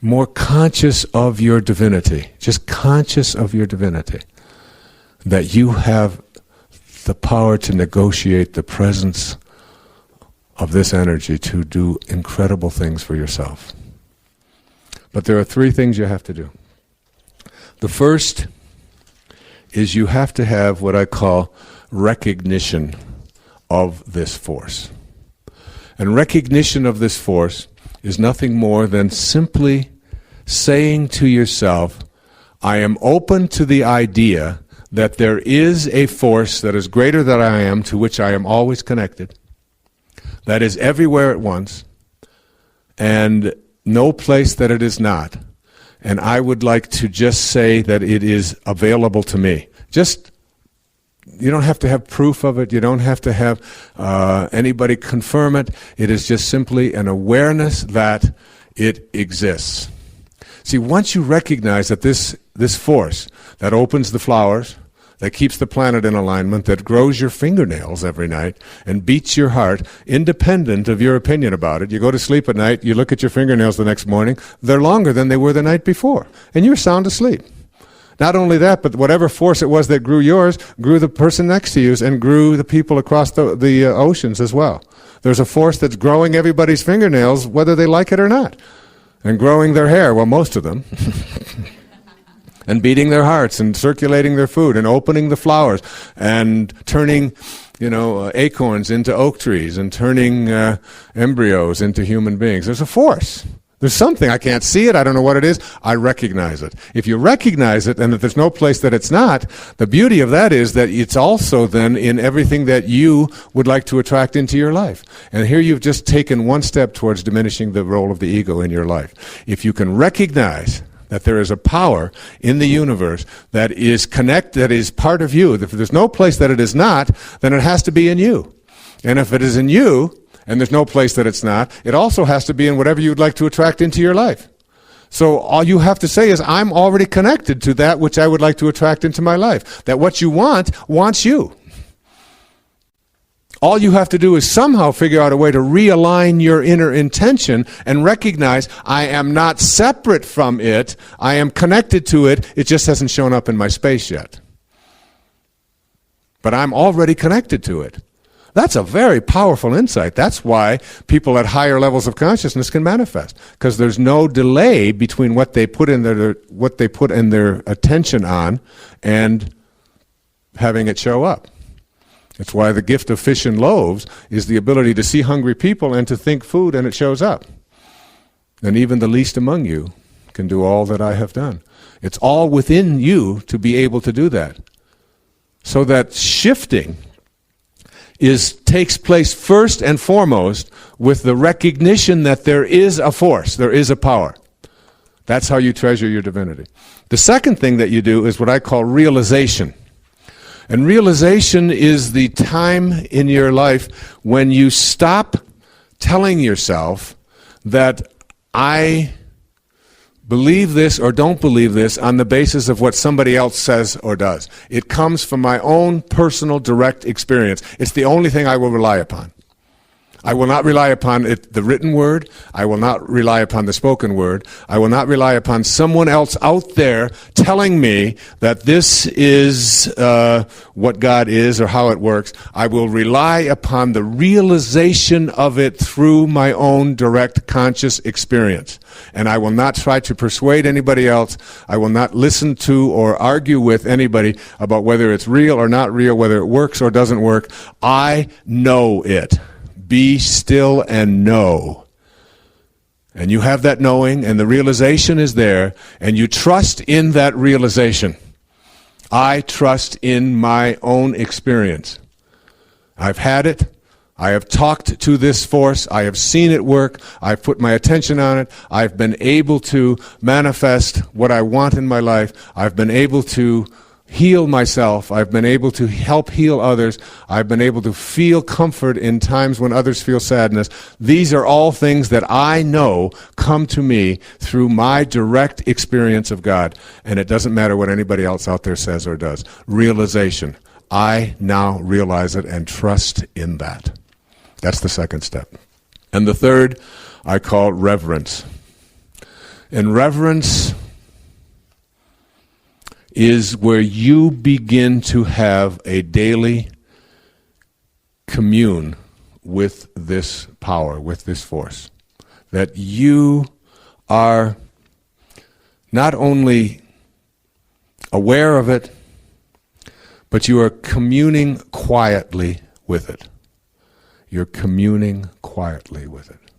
more conscious of your divinity, just conscious of your divinity, that you have the power to negotiate the presence of this energy to do incredible things for yourself. But there are three things you have to do. The first is you have to have what I call recognition of this force. And recognition of this force is nothing more than simply saying to yourself, I am open to the idea that there is a force that is greater than I am, to which I am always connected, that is everywhere at once, and no place that it is not. And I would like to just say that it is available to me. You don't have to have proof of it. You don't have to have anybody confirm it. It is just simply an awareness that it exists. See, once you recognize that this force that opens the flowers, that keeps the planet in alignment, that grows your fingernails every night and beats your heart, independent of your opinion about it. You go to sleep at night, you look at your fingernails the next morning, they're longer than they were the night before, and you're sound asleep. Not only that, but whatever force it was that grew yours, grew the person next to you and grew the people across the oceans as well. There's a force that's growing everybody's fingernails, whether they like it or not, and growing their hair, well, most of them, and beating their hearts and circulating their food and opening the flowers and turning, acorns into oak trees and turning embryos into human beings. There's a force. There's something. I can't see it. I don't know what it is. I recognize it. If you recognize it and that there's no place that it's not, the beauty of that is that it's also then in everything that you would like to attract into your life. And here you've just taken one step towards diminishing the role of the ego in your life. If you can recognize that there is a power in the universe that is that is part of you, if there's no place that it is not, then it has to be in you. And if it is in you, and there's no place that it's not, it also has to be in whatever you'd like to attract into your life. So all you have to say is, I'm already connected to that which I would like to attract into my life. That what you want, wants you. All you have to do is somehow figure out a way to realign your inner intention and recognize, I am not separate from it, I am connected to it, it just hasn't shown up in my space yet. But I'm already connected to it. That's a very powerful insight. That's why people at higher levels of consciousness can manifest, because there's no delay between what they put in their attention on and having it show up. That's why the gift of fish and loaves is the ability to see hungry people and to think food, and it shows up. And even the least among you can do all that I have done. It's all within you to be able to do that. So that shifting takes place first and foremost with the recognition that there is a force, there is a power. That's how you treasure your divinity. The second thing that you do is what I call realization. And realization is the time in your life when you stop telling yourself that I believe this or don't believe this on the basis of what somebody else says or does. It comes from my own personal direct experience. It's the only thing I will rely upon. I will not rely upon the written word. I will not rely upon the spoken word. I will not rely upon someone else out there telling me that this is what God is or how it works. I will rely upon the realization of it through my own direct conscious experience. And I will not try to persuade anybody else. I will not listen to or argue with anybody about whether it's real or not real, whether it works or doesn't work. I know it. Be still and know. And you have that knowing, and the realization is there, and you trust in that realization. I trust in my own experience. I've had it. I have talked to this force. I have seen it work. I've put my attention on it. I've been able to manifest what I want in my life. I've been able to heal myself. I've been able to help heal others. I've been able to feel comfort in times when others feel sadness. These are all things that I know come to me through my direct experience of God. And it doesn't matter what anybody else out there says or does. Realization. I now realize it and trust in that. That's the second step. And the third I call reverence. And reverence is where you begin to have a daily commune with this power, with this force. That you are not only aware of it, but you are communing quietly with it. You're communing quietly with it.